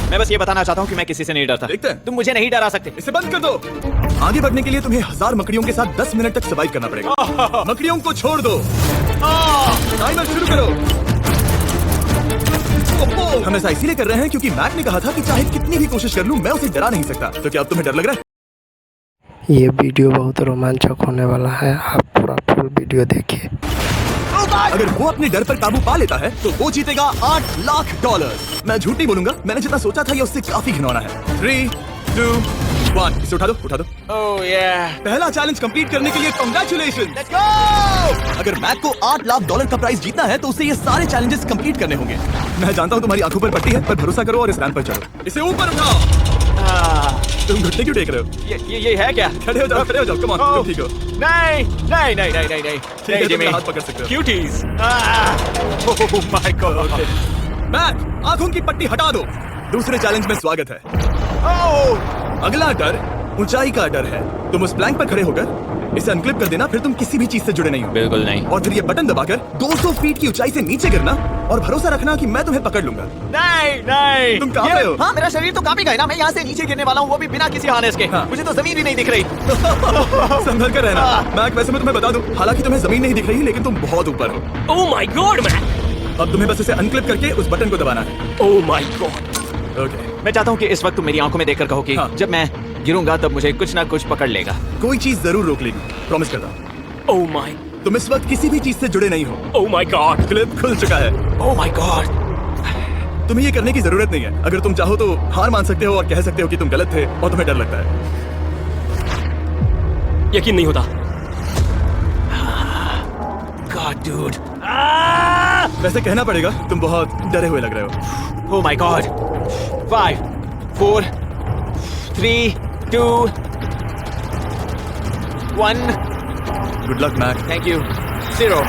मैं बस ये बताना चाहता हूँ कि मैं किसी से नहीं डरता। देखते हैं। तुम मुझे नहीं डरा सकते। इसे बंद कर दो। आगे बढ़ने के लिए तुम्हें 1000 मकड़ियों के साथ 10 मिनट तक सर्वाइव करना पड़ेगा। मकड़ियों को छोड़ दो। टाइमर शुरू करो। हम ऐसा इसीलिए कर रहे हैं क्योंकि मैक ने कहा था कि चाहे कितनी भी कोशिश कर लूं मैं उसे डरा नहीं सकता। तो क्या अब तुम्हें डर लग रहा है? ये वीडियो बहुत रोमांचक होने वाला है, आप पूरा फुल वीडियो देखिए। अगर वो अपने डर पर काबू पा लेता है तो वो जीतेगा $8 लाख। मैं झूठ नहीं बोलूंगा, मैंने जितना सोचा था ये उससे काफी घिनौना है। 3, 2, 1 इसे उठा दो, उठा दो। ओह yeah। पहला चैलेंज कंप्लीट करने के लिए कांग्रेचुलेशन। Let's go. अगर मैक को $8 लाख का प्राइस जीतना है तो उसे ये सारे चैलेंजेस कंप्लीट करने होंगे। मैं जानता हूँ तुम्हारी आंखों पर पट्टी है, पर भरोसा करो और इस रैंप पर चढ़ो। इसे ऊपर उठाओ। तुम घुटने क्यों टेक रहे हो? ये है क्या? खड़े हो जाओ, खड़े हो जाओ। कम ऑन, तुम ठीक हो? नहीं नहीं नहीं नहीं नहीं नहीं। ठीक है, तुम हाथ पकड़ सकते हो। Cuties. Oh my god. Mac, आंखों की पट्टी हटा दो। दूसरे चैलेंज में स्वागत है। अगला डर ऊंचाई का डर है। तुम उस प्लैंक पर खड़े होकर इसे अनक्लिप कर देना, फिर तुम किसी भी चीज से जुड़े नहीं हो। बिल्कुल नहीं। और फिर ये बटन दबाकर 200 फीट की ऊंचाई से नीचे गिरना और भरोसा रखना कि मैं तुम्हें पकड़ लूंगा। नहीं नहीं। तुम कहाँ पे हो? हाँ, मेरा शरीर तो कांपेगा ना। मैं यहाँ से नीचे गिरने वाला हूँ, वो भी बिना किसी हार्नेस के। हाँ। मुझे तो जमीन भी नहीं दिख रही। संभल कर रहना। मैक, वैसे मैं तुम्हें बता दूं, हालांकि तुम्हें जमीन नहीं दिख रही लेकिन तुम बहुत ऊपर हो। Oh my God man. अब तुम्हें बस इसे अनक्लिप करके उस बटन को दबाना है। ओह माय गॉड। ओके। मैं चाहता हूँ कि इस वक्त तुम मेरी आंखों में देखकर कहो कि हाँ। जब मैं गिरूंगा तब मुझे कुछ ना कुछ पकड़ लेगा। कोई चीज जरूर रोक लेगी, प्रॉमिस करता हूँ। Oh my. तुम इस वक्त किसी भी चीज से जुड़े नहीं हो। Oh my God. क्लिप खुल चुका है। ओह माय गॉड। तुम्हें ये करने की जरूरत नहीं है। अगर तुम चाहो तो हार मान सकते हो और कह सकते हो कि तुम गलत थे और तुम्हें डर लगता है। यकीन नहीं होता। God dude. वैसे कहना पड़ेगा तुम बहुत डरे हुए लग रहे हो। Oh my god. 5, 4, 3, 2, 1। Good luck Mac. Thank you. 0।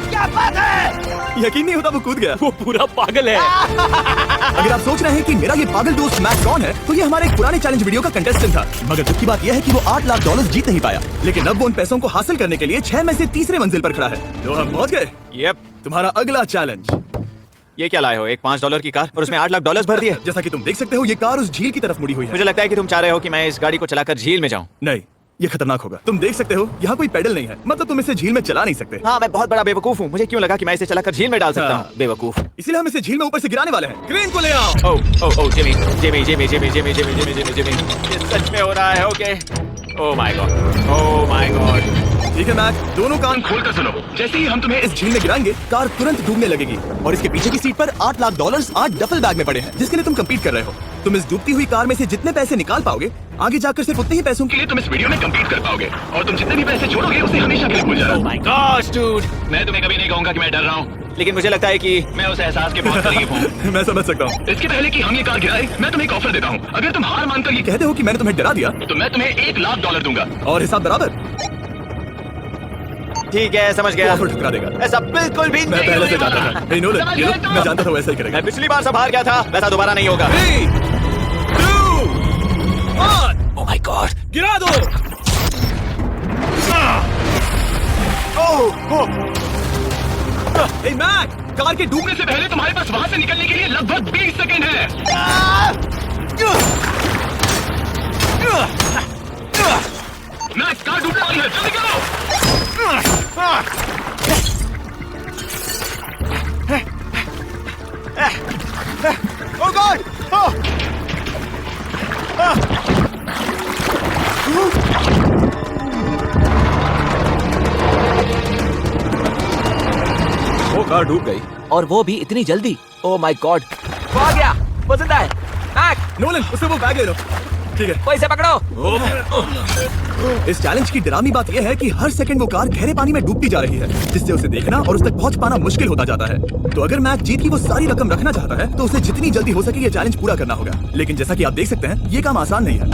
क्या बात है? यकीन नहीं होता वो कूद गया। वो पूरा पागल है। अगर आप सोच रहे हैं कि मेरा ये पागल दोस्त मैक कौन है, तो ये हमारे एक पुराने चैलेंज वीडियो का कंटेस्टेंट था। मगर दुख की बात यह है कि वो $8 लाख जीत नहीं पाया, लेकिन अब वो उन पैसों को हासिल करने के लिए 6 में से तीसरे मंजिल पर खड़ा है। तो हम पहुंच गए। यप। तुम्हारा अगला चैलेंज। ये क्या लाए हो? एक $5 की कार और उसमें $8 लाख भर दिए। जैसा कि तुम देख सकते हो ये कार उस झील की तरफ मुड़ी हुई है। मुझे लगता है कि तुम चाह रहे हो कि मैं इस गाड़ी को चलाकर झील में जाऊं। नहीं, ये खतरनाक होगा। तुम देख सकते हो यहाँ कोई पेडल नहीं है, मतलब तुम इसे झील में चला नहीं सकते। हाँ, मैं बहुत बड़ा बेवकूफ हूँ। मुझे क्यों लगा कि मैं इसे चलाकर झील में डाल सकता हाँ। हूँ? बेवकूफ। इसीलिए हम इसे झील में ऊपर से गिराने वाले हैं। क्रेन को ले आओ। Oh Jimmy Jimmy Jimmy Jimmy Jimmy Jimmy Jimmy Jimmy Jimmy. ये सच में हो रहा है। Okay. Oh my God. Oh my God. ठीक है मैक, दोनों कान खोलकर सुनो। जैसे ही हम तुम्हें इस झील में गिराएंगे, कार तुरंत डूबने लगेगी और इसके पीछे की सीट पर $8 लाख 8 डफल बैग में पड़े हैं, जिसके लिए तुम कंपीट कर रहे हो। तुम इस डूबती हुई कार में से जितने पैसे निकाल पाओगे, आगे जाकर सिर्फ उतने ही पैसों के लिए तुम इस वीडियो में कंपीट कर पाओगे। और तुम जितने भी पैसे छोड़ोगे उसे हमेशा के लिए भूल जाना। ओह माय गॉड डूड। मैं तुम्हें कभी नहीं कहूंगा कि मैं डर रहा हूँ, लेकिन मुझे लगता है कि मैं उस एहसास के बहुत करीब हूँ। मैं समझ सकता हूँ। इसके पहले कि हम ये कार गिराए, मैं तुम्हें एक ऑफर देता हूँ। अगर तुम हार मानकर ये कहते हो कि मैंने तुम्हें डरा दिया, तो मैं तुम्हें $1 लाख दूंगा। और हिसाब बराबर। ठीक है, समझ गया। ऑफर ठुकरा देगा। ऐसा बिल्कुल भी मैं नहीं पहले से होने जानता वाला। था। ये लो, मैं जानता था वैसा ही करेगा। मैं पिछली बार सब हार गया था, वैसा दोबारा नहीं होगा। 3, 2, 1 ओह माय गॉड। गिरा दो। ए मैक, कार के डूबने से पहले तुम्हारे पास वहां से निकलने के लिए लगभग 20 सेकंड है। मैक्स, कार डूबने वाली है, जल्दी करो। ओह गॉड। वो कार डूब गई। और वो भी इतनी जल्दी। ओह माय गॉड। वो आ गया। वो जिंदा है। मैक, नोलन, उससे वो बैग ले लो। ठीक है। वो इसे पकड़ो। इस चैलेंज की डरावनी बात यह है कि हर सेकंड वो कार गहरे पानी में डूबती जा रही है, जिससे उसे देखना और उस तक पहुंच पाना मुश्किल होता जाता है। तो अगर मैक जीत की वो सारी रकम रखना चाहता है तो उसे जितनी जल्दी हो सके ये चैलेंज पूरा करना होगा। लेकिन जैसा कि आप देख सकते हैं, ये काम आसान नहीं है।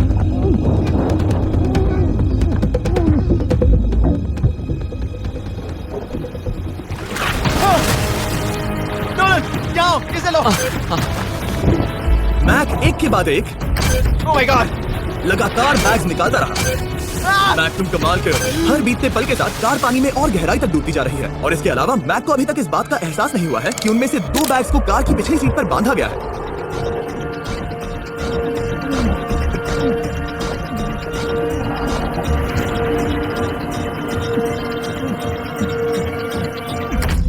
जाओ, इसे लो। मैक एक के बाद एक ओह माय गॉड। लगातार बैग्स निकालता रहा। मैक तुम कमाल कर रहे हो। हर बीतते पल के साथ कार पानी में और गहराई तक डूबती जा रही है और इसके अलावा मैक को अभी तक इस बात का एहसास नहीं हुआ है कि उनमें से 2 बैग्स को कार की पिछली सीट पर बांधा गया है।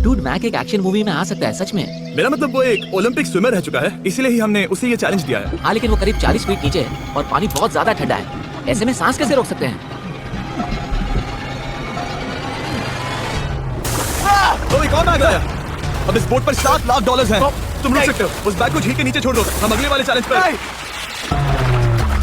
डूड, मैक एक एक्शन मूवी में आ सकता है सच में। मेरा मतलब वो एक ओलंपिक स्विमर रह चुका है, इसीलिए ही हमने उसे ये चैलेंज दिया है। हाँ, लेकिन वो करीब 40 फीट नीचे है और पानी बहुत ज्यादा ठंडा है। ऐसे में सांस कैसे रोक सकते हैं? तो एक और बैग आया। अब इस बोट पर $7 लाख हैं। तुम रुक सकते हो। उस बैग को झील के नीचे छोड़ दो। हम अगले वाले चैलेंज पर।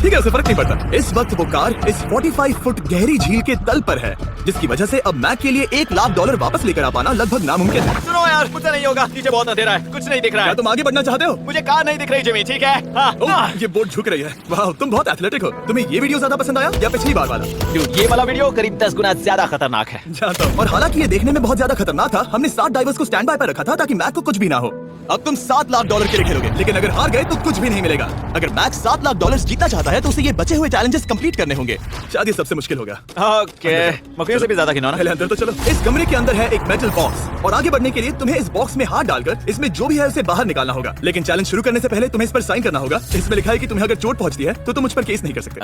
ठीक है, उसे फर्क नहीं पड़ता। इस वक्त वो कार इस 45 फुट गहरी झील के तल पर है, जिसकी वजह से अब मैक के लिए $1 लाख वापस लेकर आ पाना लगभग नामुमकिन है। सुनो यार, मुझसे नहीं होगा। नीचे बहुत अंधेरा है, कुछ नहीं दिख रहा क्या है। तुम आगे बढ़ना चाहते हो? मुझे कार नहीं दिख रही जिमी, ठीक है? हाँ, हाँ। ये बोट झुक रही है। वाह, तुम बहुत एथलेटिक हो। तुम्हें ये वीडियो ज्यादा पसंद आया या पिछली बार वाला? Dude, ये वाला वीडियो करीब 10 गुना ज्यादा खतरनाक है। जानता हूं। और हालांकि ये देखने में बहुत ज्यादा खतरनाक था, हमने 7 डाइवर्स को स्टैंड बाय पर रखा था ताकि मैक को कुछ भी ना हो। अब तुम $7 लाख के लिए खेलोगे, लेकिन अगर हार गए तो कुछ भी नहीं मिलेगा। अगर मैक $7 लाख जीतना चाहता है तो उसे ये बचे हुए चैलेंजेस कंप्लीट करने होंगे। शायद ये सबसे मुश्किल होगा। ओके, मकड़ियों से भी ज्यादा खिलौना। पहले अंदर तो चलो। इस कमरे के अंदर है एक मेटल बॉक्स और आगे बढ़ने के लिए तुम्हें इस बॉक्स में हाथ डालकर इसमें जो भी है उसे बाहर निकालना होगा। लेकिन चैलेंज शुरू करने से पहले तुम्हें इस पर साइन करना होगा। इसमें लिखा है कि तुम्हें अगर चोट पहुंचती है तो तुम मुझ पर केस नहीं कर सकते।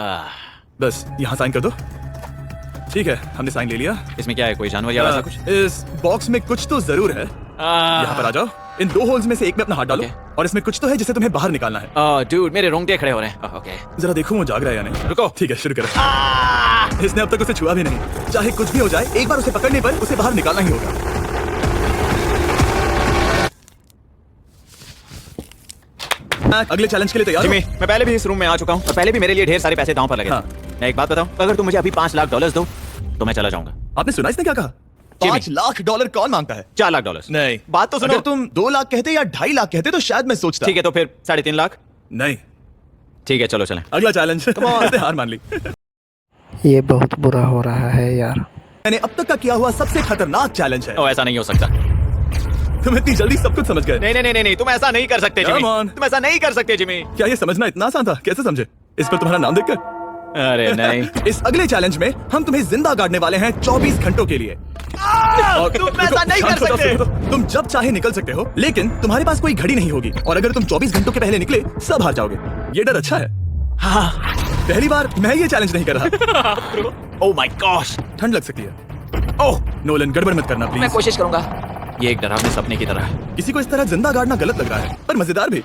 बस यहाँ साइन कर दो। ठीक है, हमने साइन ले लिया। इसमें क्या है, कोई जानवर या वैसा कुछ? इस बॉक्स में कुछ तो जरूर है। यहाँ पर आ जाओ। इन 2 होल्स में से एक में अपना हाथ डालो और इसमें कुछ तो है जिसे तुम्हें बाहर निकालना है। डूड, मेरे रोंगटे खड़े हो रहे हैं। ओके, जरा देखो वो जाग रहा है या नहीं। रुको। ठीक है, शुरू करो। इसने अब तक उसे छुआ भी नहीं। चाहे कुछ भी हो जाए, एक बार उसे पकड़ने पर उसे बाहर निकालना ही होगा। अगले चैलेंज के लिए तैयार हो? जिमी, मैं पहले भी इस रूम में आ चुका हूँ और पहले भी मेरे लिए ढेर सारे पैसे दांव पर लगे थे। हाँ। मैं एक बात बताऊं, अगर तुम मुझे अभी $5 लाख दो तो मैं चला जाऊंगा। आपने सुना इसने क्या कहा? $5 लाख कौन मांगता है? $4 लाख। नहीं, बात तो सुनो। अगर तुम 2 लाख कहते या 2.5 लाख कहते तो शायद मैं सोचता। ठीक है, तो फिर 3.5 लाख। नहीं, ठीक है, चलो चलें। अगला चैलेंज। इसने हार मान ली। ये बहुत बुरा हो रहा है यार। मैंने अब तक का किया हुआ सबसे खतरनाक चैलेंज है। ऐसा नहीं हो सकता। तुम इतनी जल्दी सब कुछ समझ गए? नहीं, तुम ऐसा नहीं कर सकते जिमी। Come on. तुम ऐसा नहीं कर सकते जिमी। क्या ये समझना इतना आसान था? कैसे समझे? इस पर तुम्हारा नाम देखकर? अरे नहीं। इस अगले चैलेंज में हम तुम्हें जिंदा गाड़ने वाले हैं 24 घंटों के लिए। तुम ऐसा नहीं कर सकते। तुम जब चाहे निकल सकते हो, लेकिन तुम्हारे पास कोई घड़ी नहीं होगी और अगर तुम 24 घंटों के पहले निकले सब हार जाओगे। ये डर अच्छा है। हाँ। पहली बार मैं ये चैलेंज नहीं कर रहा। ओह माय गॉश, ठंड लग सकती है। ओह नोलन, गड़बड़ मत करना मैं प्लीज। कोशिश करूंगा। ये एक डरावने सपने की तरह है। किसी को इस तरह जिंदा गाड़ना गलत लग रहा है, पर मजेदार भी।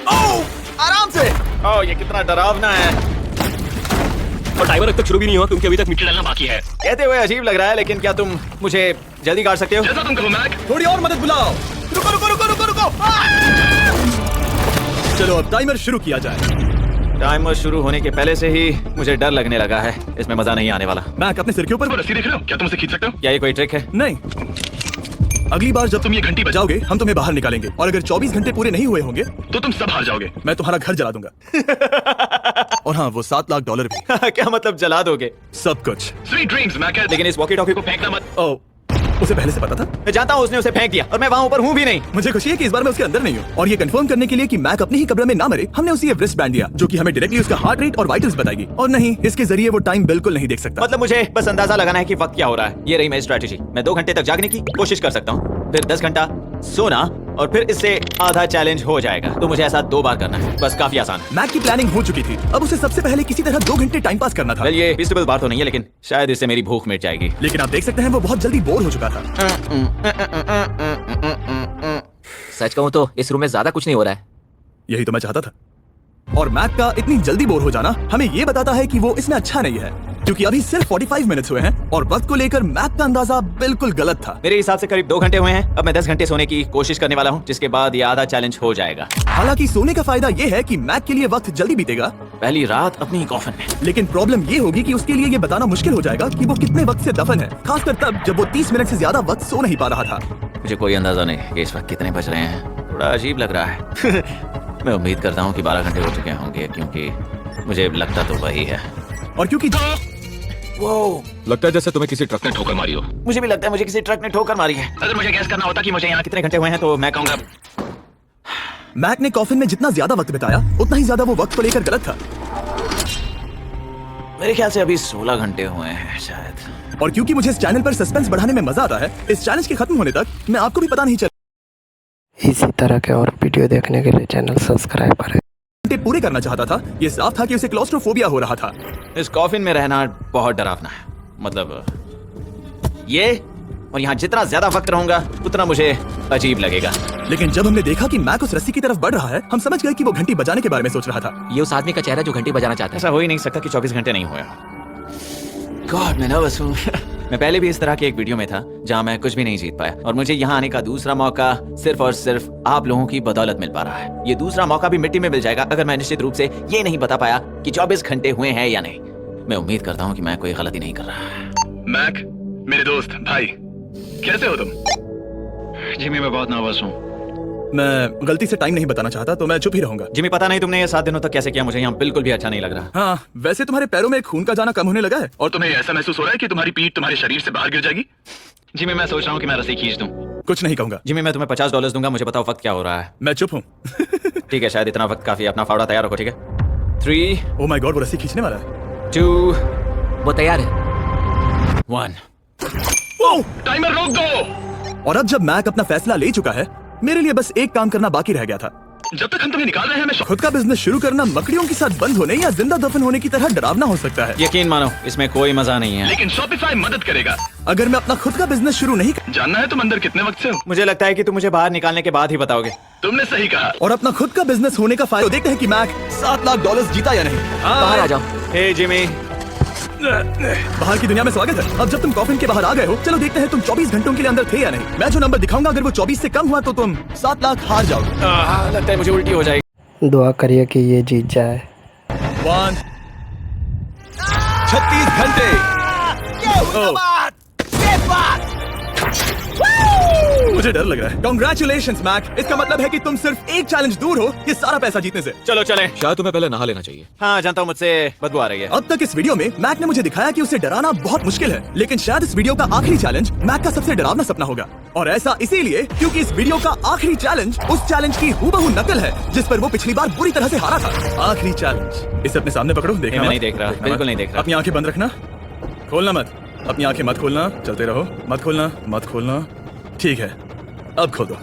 ओह, आराम से। ओह, ये कितना डरावना है। और टाइमर अब तक शुरू भी नहीं हुआ क्योंकि अभी तक मिट्टी डालना बाकी है। कहते हुए अजीब लग रहा है, लेकिन क्या तुम मुझे जल्दी काट सकते हो? जैसा तुम कहो मैक। थोड़ी और मदद बुलाओ। रुको रुको रुको रुको रुको। चलो अब टाइमर शुरू किया जाए। टाइमर शुरू होने के पहले से ही मुझे डर लगने लगा है। इसमें मजा नहीं आने वाला। मैक, अपने सिर के ऊपर। वो रस्सी देख रहे हो? क्या तुम उसे खींच सकते हो? क्या ये कोई ट्रिक है? नहीं, अगली बार जब तुम ये घंटी बजाओगे हम तुम्हें बाहर निकालेंगे और अगर 24 घंटे पूरे नहीं हुए होंगे तो तुम सब हार जाओगे। मैं तुम्हारा घर जला दूंगा। और हाँ, वो $7 लाख भी। क्या मतलब जला दोगे? सब कुछ। Sweet dreams Mac. लेकिन इस वॉकी टॉकी को फेंकना मत। ओ, उसे पहले से पता था? मैं जानता हूँ उसने उसे फेंक दिया और मैं वहाँ ऊपर हूँ भी नहीं। मुझे खुशी है कि इस बार मैं उसके अंदर नहीं हूँ। और ये कंफर्म करने के लिए कि मैक अपनी ही कब्र में ना मरे, हमने उसे ये रिस्ट बैंड दिया जो कि हमें डायरेक्टली उसका हार्ट रेट और वाइटल्स बताएगी। और नहीं, इसके जरिए वो टाइम बिल्कुल नहीं देख सकता। मतलब मुझे बस अंदाजा लगाना है कि वक्त क्या हो रहा है। ये रही मेरी स्ट्रेटेजी। मैं 2 घंटे तक जागने की कोशिश कर सकता हूँ, फिर 10 घंटा सोना और फिर इससे आधा चैलेंज हो जाएगा। तो मुझे ऐसा 2 बार करना है, बस काफी आसान है। मैक की प्लानिंग हो चुकी थी, अब उसे सबसे पहले किसी तरह 2 घंटे टाइम पास करना था। वेल, ये फीजिबल बात तो नहीं है, लेकिन शायद इससे मेरी भूख मिट जाएगी। लेकिन आप देख सकते हैं वो बहुत जल्दी बोर हो चुका था। सच कहूँ तो इस रूम में ज्यादा कुछ नहीं हो रहा है। यही तो मैं चाहता था। और मैक का इतनी जल्दी बोर हो जाना हमें ये बताता है कि वो इसमें अच्छा नहीं है, क्योंकि अभी सिर्फ 45 मिनट्स हुए हैं और वक्त को लेकर मैक का अंदाजा बिल्कुल गलत था। मेरे हिसाब से करीब 2 घंटे हुए हैं। अब मैं 10 घंटे सोने की कोशिश करने वाला हूँ, जिसके बाद ये आधा चैलेंज हो जाएगा। हालांकि सोने का फायदा ये है कि मैक के लिए वक्त जल्दी बीतेगा, पहली रात अपनी कॉफिन में। लेकिन प्रॉब्लम ये होगी कि उसके लिए ये बताना मुश्किल हो जाएगा कि वो कितने वक्त से दफन है, खासकर तब जब वो 30 मिनट से ज्यादा वक्त सो नहीं पा रहा था। मुझे कोई अंदाजा नहीं कि इस वक्त कितने बज रहे हैं। थोड़ा अजीब लग रहा है। मैं उम्मीद करता हूँ कि 12 घंटे हो चुके होंगे, क्योंकि मुझे लगता तो वही है। और क्योंकि लगता है जैसे तुम्हें किसी ट्रक ने ठोकर मारी हो। मुझे भी लगता है मुझे किसी ट्रक ने ठोकर मारी है। अगर मुझे गैस करना होता कि मुझे यहाँ कितने घंटे हुए हैं तो मैं कहूँगा मैक ने कॉफिन में जितना ज्यादा वक्त बिताया उतना ही ज्यादा वो वक्त को लेकर गलत था। मेरे ख्याल से अभी 16 घंटे हुए हैं शायद। और क्योंकि मुझे इस चैनल पर सस्पेंस बढ़ाने में मजा आता है, इस चैलेंज के खत्म होने तक मैं आपको भी पता नहीं चल इसी तरह के और वीडियो देखने के लिए चैनल सब्सक्राइब करें। घंटे पूरे करना चाहता था। ये साफ था कि उसे क्लॉस्ट्रोफोबिया हो रहा था। इस कॉफिन में रहना बहुत डरावना है। मतलब ये, और यहाँ जितना ज्यादा वक्त रहूंगा उतना मुझे अजीब लगेगा। लेकिन जब हमने देखा कि मैक उस रस्सी की तरफ बढ़ रहा है, हम समझ गए कि वो घंटी बजाने के बारे में सोच रहा था। ये उस आदमी का चेहरा जो घंटी बजाना चाहता है। ऐसा हो ही नहीं सकता कि 24 घंटे नहीं हुए। गॉड, मैं नर्वस हूँ। मैं पहले भी इस तरह के एक वीडियो में था जहाँ मैं कुछ भी नहीं जीत पाया, और मुझे यहाँ आने का दूसरा मौका सिर्फ और सिर्फ आप लोगों की बदौलत मिल पा रहा है। ये दूसरा मौका भी मिट्टी में मिल जाएगा अगर मैं निश्चित रूप से ये नहीं बता पाया कि 24 घंटे हुए हैं या नहीं। मैं उम्मीद करता हूँ कि मैं कोई गलती नहीं कर रहा। मैक, मेरे दोस्त भाई, कैसे हो तुम? जिमी, मैं बहुत नर्वस हूँ। मैं गलती से टाइम नहीं बताना चाहता, तो मैं चुप ही रहूंगा। जिमी, पता नहीं तुमने ये 7 दिनों तक कैसे किया, मुझे यहाँ बिल्कुल भी अच्छा नहीं लग रहा। हाँ, वैसे तुम्हारे पैरों में खून का जाना कम होने लगा है। और तुम्हें ऐसा महसूस हो रहा है कि तुम्हारी पीठ तुम्हारे शरीर से बाहर गिर जाएगी? जिमी, मैं सोच रहा हूँ कि मैं रस्सी खींच दूँ। कुछ नहीं कहूंगा। जिमी, मैं तुम्हें $50 दूंगा, मुझे बताओ वक्त क्या हो रहा है। मैं चुप हूँ। ठीक है, शायद इतना वक्त काफी है। अपना फावड़ा तैयार रखो, ठीक है? 3, ओ माय गॉड, वो रस्सी खींचने वाला है। 2, वो तैयार है। 1। ओह! टाइमर रोक दो। और अब जब मैक अपना फैसला ले चुका है, मेरे लिए बस एक काम करना बाकी रह गया था। जब तक हम तुम्हें निकाल रहे हैं, मैं खुद का बिजनेस शुरू करना मकड़ियों के साथ बंद होने या जिंदा दफन होने की तरह डरावना हो सकता है। यकीन मानो, इसमें कोई मजा नहीं है। लेकिन शॉपिफाई मदद करेगा। अगर मैं अपना खुद का बिजनेस शुरू नहीं कर... जानना है तुम अंदर कितने वक्त से हो? मुझे लगता है कि तुम मुझे बाहर निकालने के बाद ही बताओगे। तुमने सही कहा। और अपना खुद का बिजनेस होने का फायदा देखते हैं कि मैक $7 लाख जीता या नहीं। बाहर आ जाओ। हे जिमी, बाहर की दुनिया में स्वागत है। अब जब तुम कॉफिन के बाहर आ गए हो, चलो देखते हैं तुम 24 घंटों के लिए अंदर थे या नहीं। मैं जो नंबर दिखाऊंगा, अगर वो 24 से कम हुआ तो तुम 7 लाख हार जाओगे। लगता है मुझे उल्टी हो जाएगी। दुआ करिए कि ये जीत जाए। 36 घंटे। मुझे डर लग रहा है। Congratulations, Mac. इसका मतलब है कि तुम सिर्फ एक चैलेंज दूर हो ये सारा पैसा जीतने से। चलो चले। शायद तुम्हें पहले नहा लेना चाहिए। हाँ, जानता हूँ, मुझसे बदबू आ रही है। अब तक इस वीडियो में मैक ने मुझे दिखाया कि उसे डराना बहुत मुश्किल है, लेकिन शायद इस वीडियो का आखिरी चैलेंज मैक का सबसे डरावना सपना होगा। और ऐसा इसीलिए क्योंकि इस वीडियो का आखिरी चैलेंज उस चैलेंज की हूबहू नकल है जिस पर वो पिछली बार बुरी तरह से हारा था। आखिरी चैलेंज। इसे अपने सामने पकड़ो, देखना मैं मत। नहीं देख रहा, देखना बिल्कुल मत। नहीं देख रहा। अपनी आंखें बंद रखना, खोलना मत। अपनी आंखें मत खोलना, चलते रहो। मत खोलना, मत खोलना। ठीक है, अब खोल दो।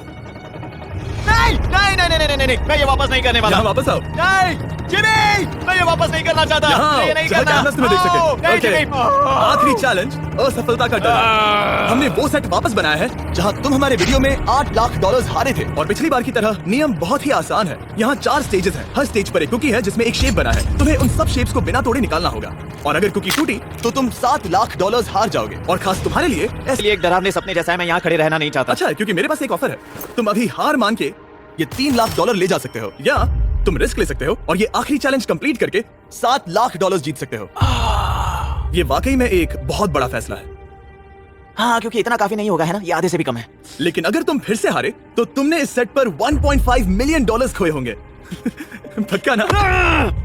नहीं नहीं नहीं नहीं नहीं, मैं ये वापस नहीं करने वाला। यहाँ वापस आओ। नहीं जिमी, मैं ये वापस नहीं करना चाहता। यहाँ ये नहीं जहाँ करना। कैमरास तुम्हें देख सके। नहीं ओके। जिमी। आखिरी चैलेंज असफलता का डर। हमने वो सेट वापस बनाया है जहाँ तुम हमारे वीडियो में $8 लाख हारे थे। और पिछली बार की तरह नियम बहुत ही आसान है। यहाँ 4 स्टेजेस हैं। हर स्टेज पर एक कुकी है जिसमें एक शेप बना है। तुम्हें उन सब शेप्स को बिना तोड़े निकालना होगा। और अगर कुकी टूटी तो तुम $7 लाख हार जाओगे। और खास तुम्हारे लिए इसलिए एक डरावने सपने जैसा है, मैं यहाँ खड़े रहना नहीं चाहता। अच्छा है, क्योंकि मेरे पास एक ऑफर है। तुम अभी हार मान के ये $3 लाख ले जा सकते हो, या तुम रिस्क ले सकते हो और ये आखिरी चैलेंज कंप्लीट करके $7 लाख जीत सकते हो। ये वाकई में एक बहुत बड़ा फैसला है। हाँ, क्योंकि इतना काफी नहीं होगा, है ना? ये आधे से भी कम है। लेकिन अगर तुम फिर से हारे तो तुमने इस सेट पर $1.5 मिलियन खोए होंगे। पक्का ना?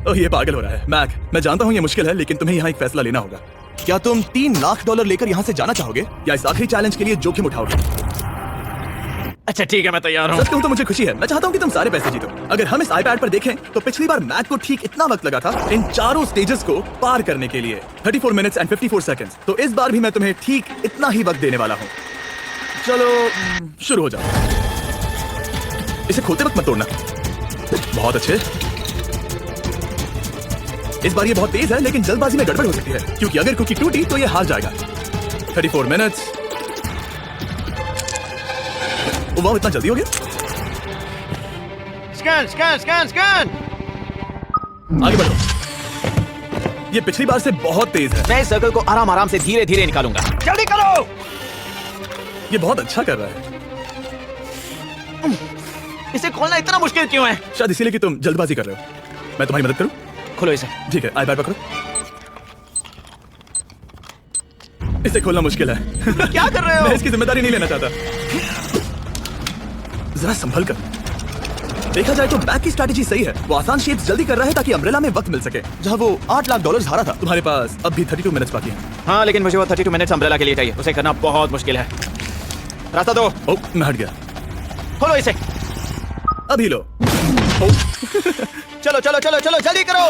ओह, ये पागल हो रहा है। मैक, मैं जानता हूँ ये मुश्किल है, लेकिन तुम्हें यहाँ एक फैसला लेना होगा। क्या तुम $3 लाख लेकर यहाँ से जाना चाहोगे, या इस आखिरी चैलेंज के लिए जोखिम उठाओगे? अच्छा ठीक है, मैं तैयार हूँ। सच कहूं तो मुझे खुशी है। मैं चाहता हूं कि तुम सारे पैसे जीतो। अगर हम इस iPad पर देखें तो पिछली बार मैक को ठीक इतना वक्त लगा था इन चारों स्टेजेस को पार करने के लिए, 34 मिनट्स एंड 54 सेकंड्स। तो इस बार भी मैं तुम्हें ठीक इतना ही वक्त देने वाला हूं। चलो शुरू हो जाओ। इसे खोलते वक्त मत तोड़ना। बहुत अच्छे। इस बार ये बहुत तेज है, लेकिन जल्दबाजी में गड़बड़ हो सकती है, क्योंकि अगर कुकी टूटी तो ये हार जाएगा। 34 मिनट्स। वाह, इतना जल्दी हो गया। Scan scan scan scan. आगे बढ़ो। ये पिछली बार से बहुत तेज है। मैं इस सर्कल को आराम आराम से धीरे धीरे निकालूंगा। जल्दी करो। ये बहुत अच्छा कर रहा है। इसे खोलना इतना मुश्किल क्यों है? शायद इसीलिए कि तुम जल्दबाजी कर रहे हो। मैं तुम्हारी मदद करूं? खोलो इसे। ठीक है, iPad पकड़ो। इसे खोलना मुश्किल है। क्या कर रहे हो? मैं इसकी जिम्मेदारी नहीं लेना चाहता। जरा संभल कर। देखा जाए तो बैक की स्ट्रैटेजी सही है। वो आसान शेप्स जल्दी कर रहा है ताकि अम्ब्रेला में वक्त मिल सके। जहाँ वो $8 लाख हारा था, तुम्हारे पास अब भी 32 मिनट्स बाकी हैं। हाँ, लेकिन मुझे वो 32 मिनट्स अम्ब्रेला के लिए चाहिए। उसे करना बहुत मुश्किल है। रास्ता दो। ओह, मैं हट गया। खोलो इसे। अभी लो। चलो चलो चलो चलो, जल्दी करो।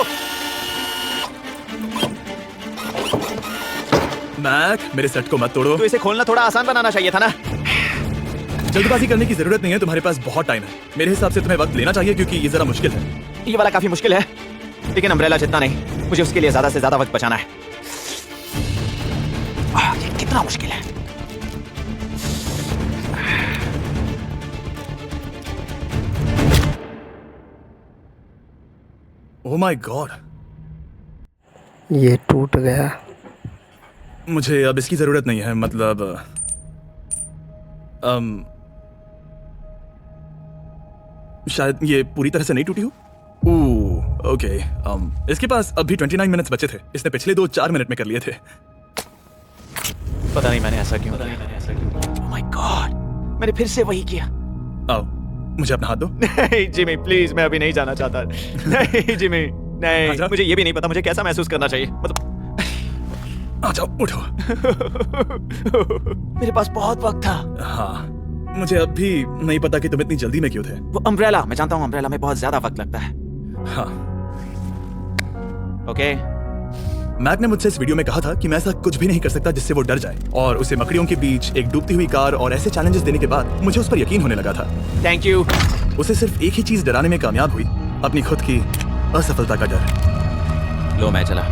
मैक, मेरे सेट को मत तोड़ो। तो इसे खोलना थोड़ा आसान बनाना चाहिए था ना। जल्दबाजी करने की जरूरत नहीं है, तुम्हारे पास बहुत टाइम है। मेरे हिसाब से तुम्हें वक्त लेना चाहिए क्योंकि ये जरा मुश्किल है। ये वाला काफी मुश्किल है, लेकिन अम्ब्रेला जितना नहीं। मुझे उसके लिए ज्यादा से ज्यादा वक्त बचाना है। ये कितना मुश्किल है। ओह माय गॉड, ये टूट गया। मुझे अब इसकी जरूरत नहीं है। मतलब शायद ये पूरी तरह से नहीं टूटी हो। ओके, इसके पास अभी 29 मिनट्स बचे थे। इसने पिछले 4 मिनट में कर लिए थे। पता नहीं मैंने ऐसा क्यों किया। ओह माय गॉड, मैंने फिर से वही किया। आओ, मुझे अपना हाथ दो। नहीं जिमी प्लीज, मैं अभी नहीं जाना चाहता। नहीं जिमी, नहीं। आजा। मुझे ये भी नहीं पता मुझे कैसा महसूस करना चाहिए। मतलब आ जाओ, उठो। मेरे पास बहुत वक्त था। हाँ, मुझे अब भी नहीं पता कि तुम इतनी जल्दी में क्यों थे। वो अम्ब्रेला, मैं जानता हूँ अम्ब्रेला में बहुत ज्यादा वक्त लगता है। हाँ, ओके मैक ने मुझसे इस वीडियो में कहा था कि मैं ऐसा कुछ भी नहीं कर सकता जिससे वो डर जाए, और उसे मकड़ियों के बीच एक डूबती हुई कार और ऐसे चैलेंजेस देने के बाद मुझे उस पर यकीन होने लगा था। Thank you. उसे सिर्फ एक ही चीज डराने में कामयाब हुई, अपनी खुद की असफलता का डर। लो मैं चला।